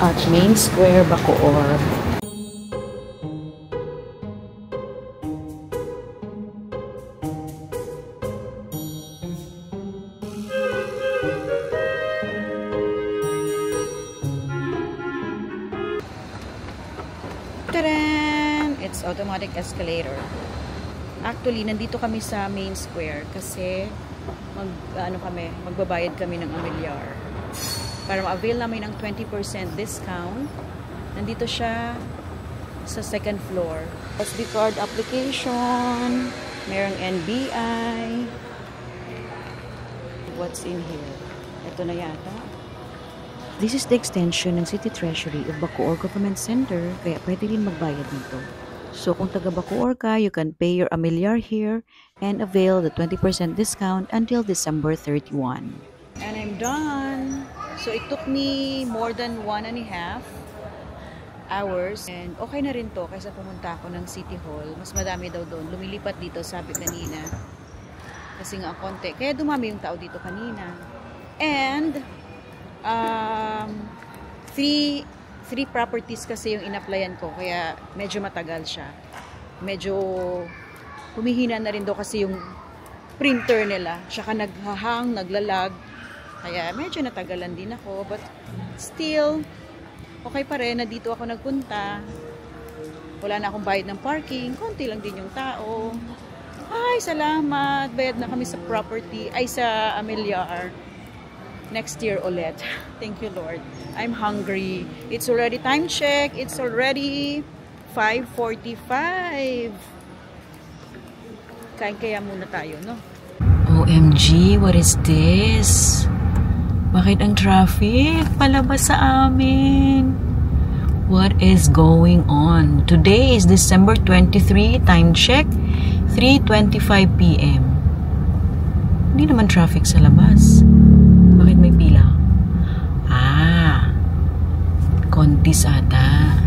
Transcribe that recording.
at Main Square, Bacoor. Tadaan! It's automatic escalator. Actually, nandito kami sa Main Square kasi magbabayad kami ng amilyar. Para ma-avail namin ng 20% discount. Nandito siya sa second floor. SD card application, merong NBI. What's in here? Ito na yata. This is the extension ng City Treasury of Bacoor Government Center, kaya pwede rin magbayad dito. So kung taga Bacoor ka, you can pay your amilyar here and avail the 20% discount until December 31. And I'm done. So it took me more than 1.5 hours. And okay na rin to kaysa pumunta ako ng City Hall. Mas madami daw doon. Lumilipat dito, sabi kanina. Kasi nga konti. Kaya dumami yung tao dito kanina. And three properties kasi yung in-applyan ko, kaya medyo matagal siya. Medyo humihina na rin daw kasi yung printer nila. Tsaka naghahang, naglalag. Kaya medyo natagalan din ako, but still okay pa rin na dito ako nagpunta. Wala na akong bayad ng parking, konti lang din yung tao. Ay, salamat. Bayad na kami sa property, ay sa amilyar. Next year ulit. Thank you, Lord. I'm hungry. It's already time check. It's already 5:45. Kain kaya muna tayo, no? OMG, what is this? Bakit ang traffic palabas sa amin? What is going on? Today is December 23. Time check, 3:25 PM. Hindi naman traffic sa labas. Bakit may pila? Kontis ata.